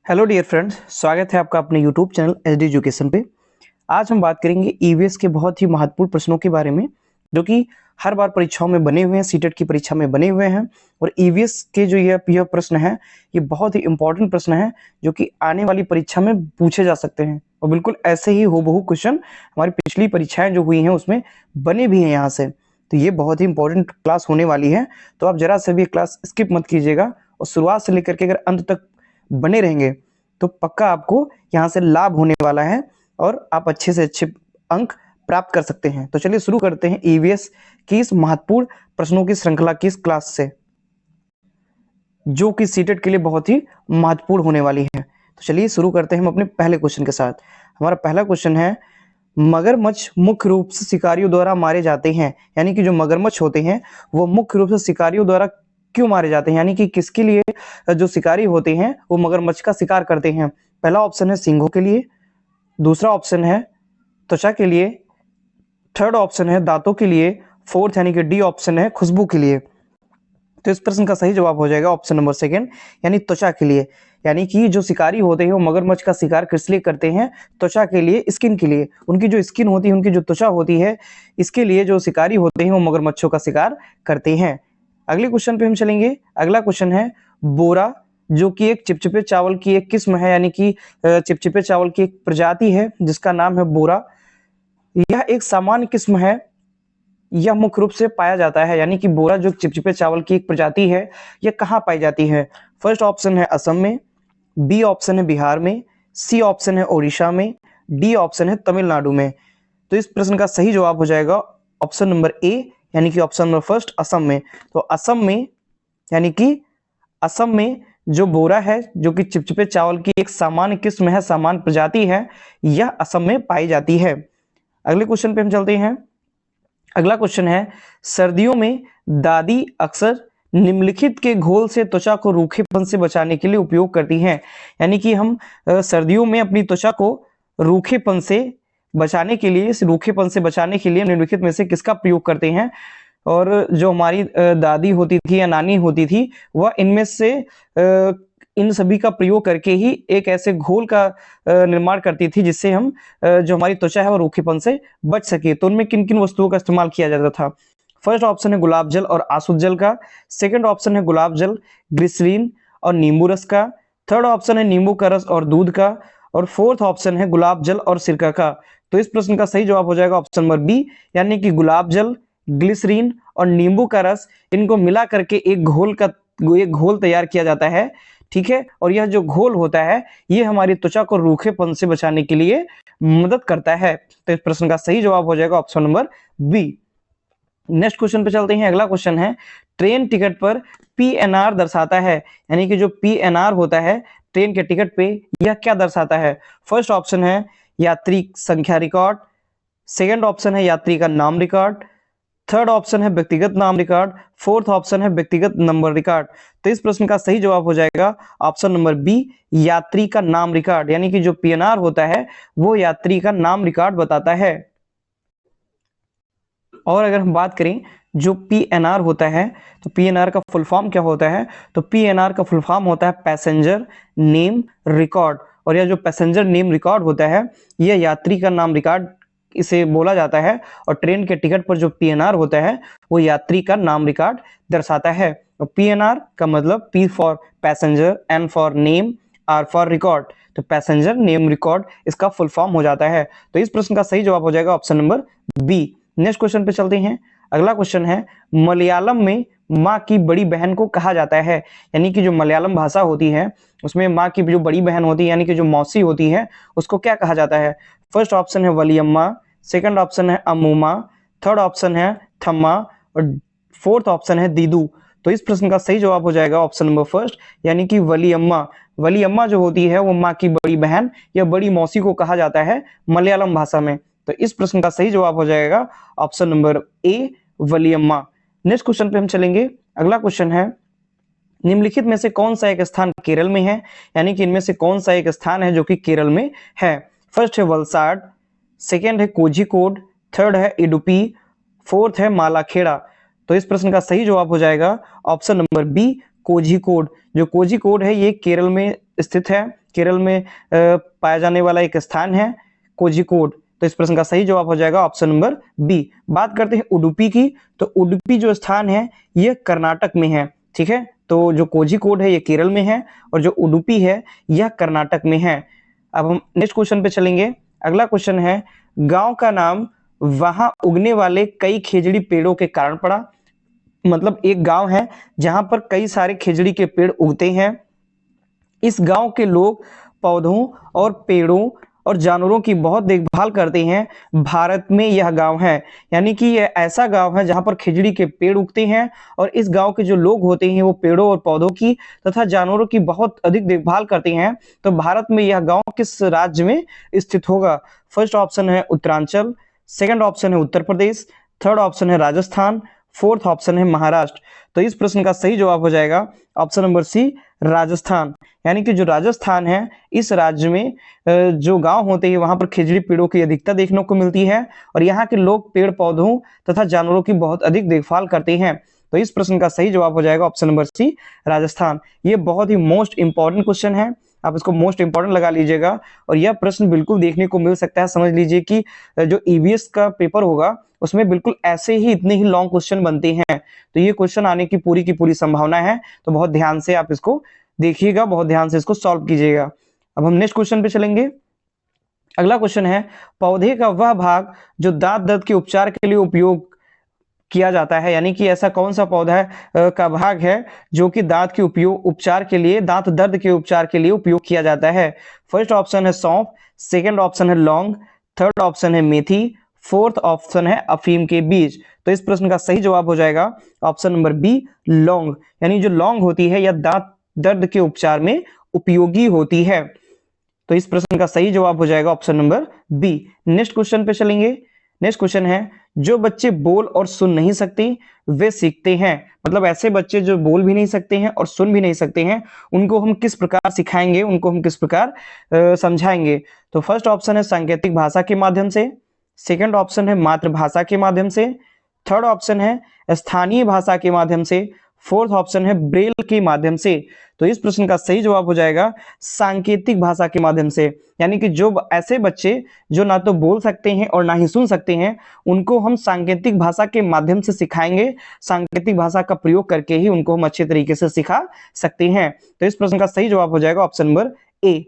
Hello dear friends, स्वागत है आपका अपने यूट्यूब चैनल एचडी एजुकेशन पे। आज हम बात करेंगे ईवीएस के बहुत ही महत्वपूर्ण प्रश्नों के बारे में, जो कि हर बार परीक्षाओं में बने हुए हैं, सीटेट की परीक्षा में बने हुए हैं। और ईवीएस के जो यह प्रश्न है, ये बहुत ही इंपॉर्टेंट प्रश्न है, जो कि आने वाली परीक्षा में पूछे जा सकते हैं। और बिल्कुल ऐसे ही हूबहू क्वेश्चन हमारी पिछली परीक्षाएं जो हुई हैं उसमें बने भी हैं यहाँ से। तो ये बहुत ही इंपॉर्टेंट क्लास होने वाली है, तो आप जरा से भी क्लास स्किप मत कीजिएगा और शुरुआत से लेकर के अगर अंत तक बने रहेंगे तो पक्का आपको यहाँ से लाभ होने वाला है और आप अच्छे से अच्छे अंक प्राप्त कर सकते हैं। तो चलिए शुरू करते हैं ईवीएस की इस महत्वपूर्ण प्रश्नों की श्रृंखला की इस क्लास से, जो कि सीटेट के लिए बहुत ही महत्वपूर्ण होने वाली है। तो चलिए शुरू करते हैं हम अपने पहले क्वेश्चन के साथ। हमारा पहला क्वेश्चन है, मगरमच्छ मुख्य रूप से शिकारियों द्वारा मारे जाते हैं। यानी कि जो मगरमच्छ होते हैं वो मुख्य रूप से शिकारियों द्वारा क्यों मारे जाते हैं, यानी कि किसके लिए जो शिकारी होते हैं वो मगरमच्छ का शिकार करते हैं। पहला ऑप्शन है सींगों के लिए, दूसरा ऑप्शन है त्वचा के लिए, थर्ड ऑप्शन है दांतों के लिए, फोर्थ यानी कि डी ऑप्शन है खुशबू के लिए। तो इस प्रश्न का सही जवाब हो जाएगा ऑप्शन नंबर सेकंड, यानी त्वचा के लिए। यानी कि जो शिकारी होते हैं वो मगरमच्छ का शिकार किस लिए करते हैं? त्वचा के लिए, स्किन के लिए। उनकी जो स्किन होती है, उनकी जो त्वचा होती है, इसके लिए जो शिकारी होते हैं वो मगरमच्छों का शिकार करते हैं। अगले क्वेश्चन पे हम चलेंगे। अगला क्वेश्चन है, बोरा जो कि एक चिपचिपे चावल की एक किस्म है, यानी कि चिपचिपे चावल की एक प्रजाति है जिसका नाम है बोरा। यह एक सामान्य किस्म है, यह मुख्य रूप से पाया जाता है। यानी कि बोरा जो चिपचिपे चावल की एक प्रजाति है, यह कहाँ पाई जाती है? फर्स्ट ऑप्शन है असम में, बी ऑप्शन है बिहार में, सी ऑप्शन है उड़ीसा में, डी ऑप्शन है तमिलनाडु में। तो इस प्रश्न का सही जवाब हो जाएगा ऑप्शन नंबर ए, यानी कि ऑप्शन नंबर फर्स्ट असम में। तो असम में, यानी कि असम में जो बोरा है जो कि चिपचिपे चावल की एक सामान्य किस्म है, सामान्य प्रजाति है, यह असम में पाई जाती है। अगले क्वेश्चन पे हम चलते हैं। अगला क्वेश्चन है, सर्दियों में दादी अक्सर निम्नलिखित के घोल से त्वचा को रूखेपन से बचाने के लिए उपयोग करती हैं। यानी कि हम सर्दियों में अपनी त्वचा को रूखेपन से बचाने के लिए, इस रूखेपन से बचाने के लिए निम्नलिखित में से किसका प्रयोग करते हैं? और जो हमारी दादी होती थी या नानी होती थी, वह इनमें से इन सभी का प्रयोग करके ही एक ऐसे घोल का निर्माण करती थी जिससे हम जो हमारी त्वचा है वो रूखेपन से बच सके। तो उनमें किन किन वस्तुओं का इस्तेमाल किया जाता था? फर्स्ट ऑप्शन है गुलाब जल और आसुत जल का, सेकंड ऑप्शन है गुलाब जल, ग्लिसरीन और नींबू रस का, थर्ड ऑप्शन है नींबू का रस और दूध का, और फोर्थ ऑप्शन है गुलाब जल और सिरका का। तो इस प्रश्न का सही जवाब हो जाएगा ऑप्शन नंबर बी, यानी कि गुलाब जल, ग्लिसरीन और नींबू का रस, इनको मिला करके एक घोल तैयार किया जाता है। ठीक है, और यह जो घोल होता है ये हमारी त्वचा को रूखेपन से बचाने के लिए मदद करता है। तो इस प्रश्न का सही जवाब हो जाएगा option number B. Next question पे चलते हैं। अगला क्वेश्चन है, ट्रेन टिकट पर पीएनआर दर्शाता है। यानी कि जो पीएनआर होता है ट्रेन के टिकट पे, यह क्या दर्शाता है? फर्स्ट ऑप्शन है यात्री संख्या रिकॉर्ड, सेकंड ऑप्शन है यात्री का नाम रिकॉर्ड, थर्ड ऑप्शन है व्यक्तिगत नाम रिकॉर्ड, फोर्थ ऑप्शन है व्यक्तिगत नंबर रिकॉर्ड। तो इस प्रश्न का सही जवाब हो जाएगा ऑप्शन नंबर बी, यात्री का नाम रिकॉर्ड। यानी कि जो पीएनआर होता है वो यात्री का नाम रिकॉर्ड बताता है। और अगर हम बात करें जो पीएनआर होता है, तो पीएनआर का फुल फॉर्म क्या होता है? तो पीएनआर का फुल फॉर्म होता है पैसेंजर नेम रिकॉर्ड। और यह जो पैसेंजर नेम रिकॉर्ड होता है, यह यात्री का नाम रिकॉर्ड इसे बोला जाता है। और ट्रेन के टिकट पर जो पीएनआर होता है वो यात्री का नाम रिकॉर्ड दर्शाता है। और पीएनआर का मतलब P for passenger, N for name, R for record. तो पैसेंजर नेम रिकॉर्ड इसका फुल फॉर्म हो जाता है। तो इस प्रश्न का सही जवाब हो जाएगा option number B. Next question पे चलते हैं। अगला क्वेश्चन है, मलयालम में माँ की बड़ी बहन को कहा जाता है। यानी कि जो मलयालम भाषा होती है उसमें माँ की जो बड़ी बहन होती है, यानी कि जो मौसी होती है, उसको क्या कहा जाता है? फर्स्ट ऑप्शन है वलियम्मा, सेकंड ऑप्शन है अमूमा, थर्ड ऑप्शन है थम्मा और फोर्थ ऑप्शन है दीदू। तो इस प्रश्न का सही जवाब हो जाएगा ऑप्शन नंबर फर्स्ट, यानी कि वलियम्मा। वलियम्मा जो होती है वो माँ की बड़ी बहन या बड़ी मौसी को कहा जाता है मलयालम भाषा में। तो इस प्रश्न का सही जवाब हो जाएगा option number A, Valiyamma. Next question पे हम चलेंगे। अगला क्वेश्चन है, निम्नलिखित में से कौन सा एक स्थान केरल में है? यानी कि इनमें से कौन सा एक स्थान है जो कि केरल में है? फर्स्ट है वलसाड, सेकेंड है कोझिकोड, थर्ड है इडुपी, फोर्थ है मालाखेड़ा। तो इस प्रश्न का सही जवाब हो जाएगा ऑप्शन नंबर बी, कोझिकोड। जो कोझिकोड है ये केरल में स्थित है, केरल में पाया जाने वाला एक स्थान है कोझिकोड। तो इस प्रश्न का सही जवाब हो जाएगा ऑप्शन नंबर बी। बात करते हैं उडुपी की, तो उडुपी जो स्थान है ये कर्नाटक में है, ठीक है। तो जो कोझिकोड है ये केरल में है और जो उडुपी है यह कर्नाटक में है। अब हम नेक्स्ट क्वेश्चन पे चलेंगे। अगला क्वेश्चन है, गांव का नाम वहां उगने वाले कई खेजड़ी पेड़ों के कारण पड़ा। मतलब एक गांव है जहां पर कई सारे खेजड़ी के पेड़ उगते हैं। इस गांव के लोग पौधों और पेड़ों और जानवरों की बहुत देखभाल करते हैं। भारत में यह गांव है, यानी कि यह ऐसा गांव है जहां पर खिजड़ी के पेड़ उगते हैं और इस गांव के जो लोग होते हैं वो पेड़ों और पौधों की तथा जानवरों की बहुत अधिक देखभाल करते हैं। तो भारत में यह गांव किस राज्य में स्थित होगा? फर्स्ट ऑप्शन है उत्तरांचल, सेकंड ऑप्शन है उत्तर प्रदेश, थर्ड ऑप्शन है राजस्थान, फोर्थ ऑप्शन है महाराष्ट्र। तो इस प्रश्न का सही जवाब हो जाएगा ऑप्शन नंबर सी, राजस्थान। यानी कि जो राजस्थान है इस राज्य में जो गांव होते हैं वहां पर खिजड़ी पेड़ों की अधिकता देखने को मिलती है और यहाँ के लोग पेड़ पौधों तथा जानवरों की बहुत अधिक देखभाल करते हैं। तो इस प्रश्न का सही जवाब हो जाएगा ऑप्शन नंबर सी, राजस्थान। ये बहुत ही मोस्ट इंपॉर्टेंट क्वेश्चन है, आप इसको मोस्ट इंपॉर्टेंट लगा लीजिएगा और यह प्रश्न बिल्कुल देखने को मिल सकता है। समझ लीजिए कि जो ईवीएस का पेपर होगा उसमें बिल्कुल ऐसे ही इतने ही लॉन्ग क्वेश्चन बनते हैं। तो ये क्वेश्चन आने की पूरी संभावना है, तो बहुत ध्यान से आप इसको देखिएगा, बहुत ध्यान से इसको सॉल्व कीजिएगा। अब हम नेक्स्ट क्वेश्चन पे चलेंगे। अगला क्वेश्चन है, पौधे का वह भाग जो दांत दर्द के उपचार के लिए उपयोग किया जाता है, यानी कि ऐसा कौन सा पौधा है का भाग है जो कि दांत के उपचार के लिए, दांत दर्द के उपचार के लिए उपयोग किया जाता है? फर्स्ट ऑप्शन है सौंफ, सेकंड ऑप्शन है लौंग, थर्ड ऑप्शन है मेथी, फोर्थ ऑप्शन है अफीम के बीज। तो इस प्रश्न का सही जवाब हो जाएगा ऑप्शन नंबर बी, लौंग। यानी जो लौंग होती है यह दांत दर्द के उपचार में उपयोगी होती है। तो इस प्रश्न का सही जवाब हो जाएगा option number B. Next question पे चलेंगे। नेक्स्ट क्वेश्चन है, जो बच्चे बोल और सुन नहीं सकते वे सीखते हैं। मतलब ऐसे बच्चे जो बोल भी नहीं सकते हैं और सुन भी नहीं सकते हैं उनको हम किस प्रकार सिखाएंगे, उनको हम किस प्रकार समझाएंगे? तो फर्स्ट ऑप्शन है सांकेतिक भाषा के माध्यम से, सेकंड ऑप्शन है मातृभाषा के माध्यम से, थर्ड ऑप्शन है स्थानीय भाषा के माध्यम से, फोर्थ ऑप्शन है ब्रेल के माध्यम से। तो इस प्रश्न का सही जवाब हो जाएगा सांकेतिक भाषा के माध्यम से। यानी कि जो ऐसे बच्चे जो ना तो बोल सकते हैं और ना ही सुन सकते हैं उनको हम सांकेतिक भाषा के माध्यम से सिखाएंगे। सांकेतिक भाषा का प्रयोग करके ही उनको हम अच्छे तरीके से सिखा सकते हैं। तो इस प्रश्न का सही जवाब हो जाएगा ऑप्शन नंबर ए।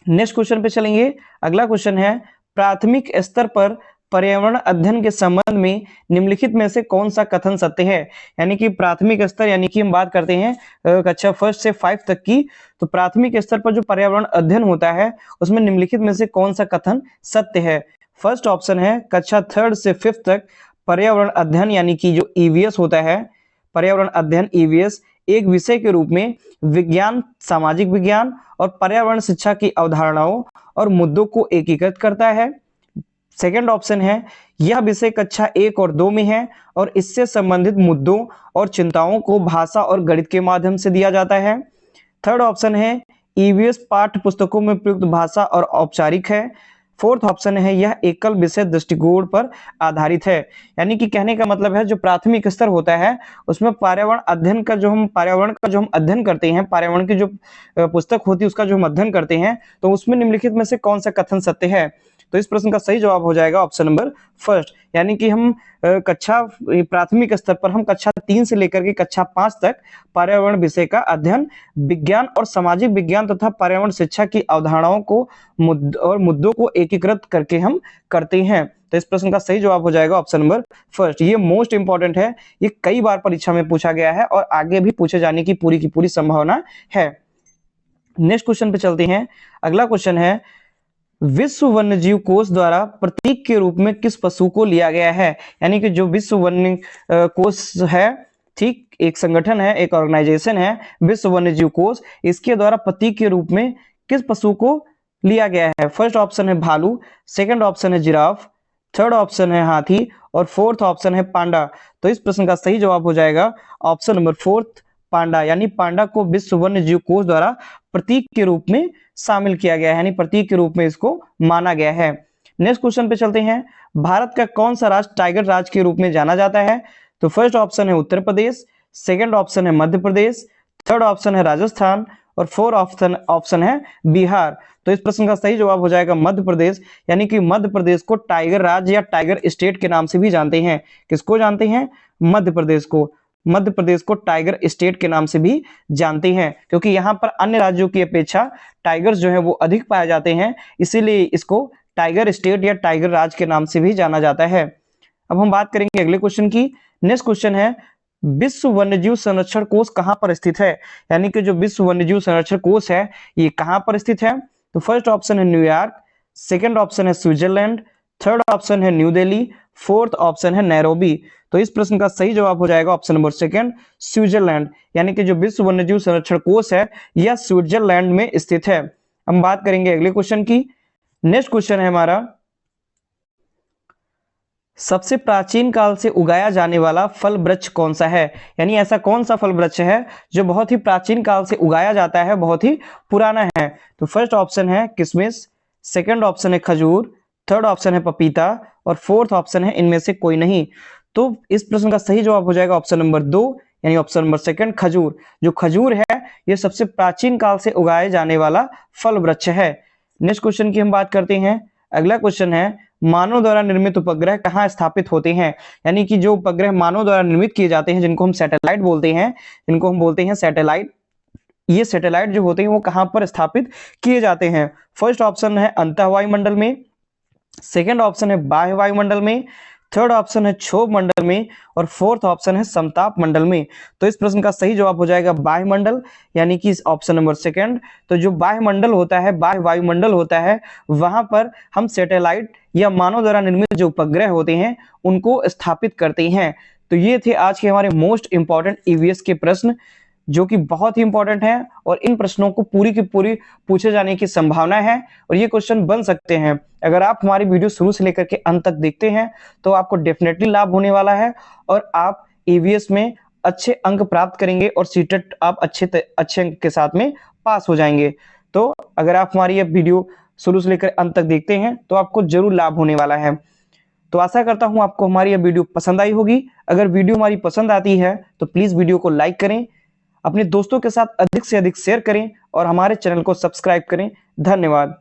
नेक्स्ट क्वेश्चन पे चलेंगे। अगला क्वेश्चन है, प्राथमिक स्तर पर पर्यावरण अध्ययन के संबंध में निम्नलिखित में से कौन सा कथन सत्य है? यानी कि प्राथमिक स्तर, यानी कि हम बात करते हैं कक्षा फर्स्ट से 5 तक की, तो प्राथमिक स्तर पर जो पर्यावरण अध्ययन होता है उसमें निम्नलिखित में से कौन सा कथन सत्य है? फर्स्ट ऑप्शन है कक्षा 3 से 5 तक पर्यावरण अध्ययन यानी कि जो ईवीएस होता है, पर्यावरण अध्ययन ईवीएस एक विषय के रूप में विज्ञान, सामाजिक विज्ञान और पर्यावरण शिक्षा की अवधारणाओं और मुद्दों को एकीकृत करता है। सेकंड ऑप्शन है यह विषय कक्षा 1 और 2 में है और इससे संबंधित मुद्दों और चिंताओं को भाषा और गणित के माध्यम से दिया जाता है। थर्ड ऑप्शन है ईवीएस पाठ्य पुस्तकों में प्रयुक्त भाषा और औपचारिक है। फोर्थ ऑप्शन है यह एकल विषय दृष्टिकोण पर आधारित है। यानी कि कहने का मतलब है जो प्राथमिक स्तर होता है उसमें पर्यावरण अध्ययन का जो हम अध्ययन करते हैं, पर्यावरण की जो पुस्तक होती है उसका जो हम अध्ययन करते हैं, तो उसमें निम्नलिखित में से कौन सा कथन सत्य है? तो इस प्रश्न का सही जवाब हो जाएगा ऑप्शन नंबर फर्स्ट। यानी कि हम प्राथमिक स्तर पर हम कक्षा 3 से लेकर के कक्षा 5 तक पर्यावरण विषय का अध्ययन विज्ञान और सामाजिक विज्ञान तथा पर्यावरण शिक्षा की अवधारणाओं को और मुद्दों को एकीकृत करके हम करते हैं। तो इस प्रश्न का सही जवाब हो जाएगा ऑप्शन नंबर फर्स्ट। ये मोस्ट इंपॉर्टेंट है, ये कई बार परीक्षा में पूछा गया है और आगे भी पूछे जाने की पूरी संभावना है। नेक्स्ट क्वेश्चन पे चलते हैं। अगला क्वेश्चन है, विश्व वन्यजीव कोष द्वारा प्रतीक के रूप में किस पशु को लिया गया है? यानी कि जो विश्व वन्य कोष है, ठीक, एक संगठन है, एक ऑर्गेनाइजेशन है विश्व वन्यजीव कोष, इसके द्वारा प्रतीक के रूप में किस पशु को लिया गया है? फर्स्ट ऑप्शन है भालू, सेकंड ऑप्शन है जिराफ, थर्ड ऑप्शन है हाथी और फोर्थ ऑप्शन है पांडा। तो इस प्रश्न का सही जवाब हो जाएगा ऑप्शन नंबर फोर्थ, पांडा। यानी पांडा को विश्व वन्यजीव कोष द्वारा प्रतीक के रूप में शामिल किया गया है, यानी प्रतीक के रूप में इसको माना गया है। नेक्स्ट क्वेश्चन पे चलते हैं। भारत का कौन सा राज्य टाइगर राज्य के रूप में जाना जाता है? तो फर्स्ट ऑप्शन है उत्तर प्रदेश, सेकंड ऑप्शन है मध्य प्रदेश, थर्ड ऑप्शन है राजस्थान और फोर्थ ऑप्शन है बिहार। तो इस प्रश्न का सही जवाब हो जाएगा मध्य प्रदेश, यानी कि मध्य प्रदेश को टाइगर राज्य या टाइगर स्टेट के नाम से भी जानते हैं। किसको जानते हैं? मध्य प्रदेश को। मध्य प्रदेश को टाइगर स्टेट के नाम से भी जानते हैं, क्योंकि यहाँ पर अन्य राज्यों की अपेक्षा टाइगर्स जो है वो अधिक पाए जाते हैं, इसीलिए इसको टाइगर स्टेट या टाइगर राज्य के नाम से भी जाना जाता है। अब हम बात करेंगे अगले क्वेश्चन की। नेक्स्ट क्वेश्चन है, विश्व वन्यजीव संरक्षण कोष कहां पर स्थित है? यानी कि जो विश्व वन्यजीव संरक्षण कोष है ये कहां पर स्थित है? तो फर्स्ट ऑप्शन है न्यूयॉर्क, सेकंड ऑप्शन है स्विट्जरलैंड, थर्ड ऑप्शन है न्यू दिल्ली, फोर्थ ऑप्शन है नैरोबी। तो इस प्रश्न का सही जवाब हो जाएगा ऑप्शन नंबर सेकंड, स्विट्जरलैंड। यानी कि जो विश्व वन्यजीव संरक्षण कोष है यह स्विट्जरलैंड में स्थित है। हम बात करेंगे अगले क्वेश्चन की। नेक्स्ट क्वेश्चन है हमारा, सबसे प्राचीन काल से उगाया जाने वाला फल वृक्ष कौन सा है? यानी ऐसा कौन सा फल वृक्ष है जो बहुत ही प्राचीन काल से उगाया जाता है, बहुत ही पुराना है? तो फर्स्ट ऑप्शन है किशमिश, सेकंड ऑप्शन है खजूर, थर्ड ऑप्शन है पपीता और फोर्थ ऑप्शन है इनमें से कोई नहीं। तो इस प्रश्न का सही जवाब हो जाएगा ऑप्शन नंबर 2, यानी ऑप्शन नंबर सेकंड खजूर। जो खजूर है यह सबसे प्राचीन काल से उगाए जाने वाला फल वृक्ष है। नेक्स्ट क्वेश्चन की हम बात करते हैं। अगला क्वेश्चन है, मानव द्वारा निर्मित उपग्रह कहाँ स्थापित होते हैं? यानी कि जो उपग्रह मानव द्वारा निर्मित किए जाते हैं, जिनको हम सैटेलाइट बोलते हैं, जिनको हम बोलते हैं सैटेलाइट, ये सैटेलाइट जो होते हैं वो कहां पर स्थापित किए जाते हैं? फर्स्ट ऑप्शन है अंतः वायुमंडल में, सेकंड ऑप्शन है बाह्य वायुमंडल में, थर्ड ऑप्शन है क्षोभ मंडल में और फोर्थ ऑप्शन है समताप मंडल में। तो इस प्रश्न का सही जवाब हो जाएगा बाह्य मंडल, यानी कि ऑप्शन नंबर सेकंड। तो जो बाह्य मंडल होता है, बाह्य वायुमंडल होता है, वहां पर हम सैटेलाइट या मानव द्वारा निर्मित जो उपग्रह होते हैं उनको स्थापित करते हैं। तो ये थे आज के हमारे मोस्ट इंपॉर्टेंट ईवीएस के प्रश्न, जो कि बहुत ही इंपॉर्टेंट है और इन प्रश्नों को पूरी की पूरी पूछे जाने की संभावना है और ये क्वेश्चन बन सकते हैं। अगर आप हमारी वीडियो शुरू से लेकर के अंत तक देखते हैं तो आपको डेफिनेटली लाभ होने वाला है और आप ईवीएस में अच्छे अंक प्राप्त करेंगे और सीटेट आप अच्छे अंक के साथ में पास हो जाएंगे। तो अगर आप हमारी ये वीडियो शुरू से लेकर अंत तक देखते हैं तो आपको जरूर लाभ होने वाला है। तो आशा करता हूं आपको हमारी यह वीडियो पसंद आई होगी। अगर वीडियो हमारी पसंद आती है तो प्लीज वीडियो को लाइक करें, अपने दोस्तों के साथ अधिक से अधिक शेयर करें और हमारे चैनल को सब्सक्राइब करें। धन्यवाद।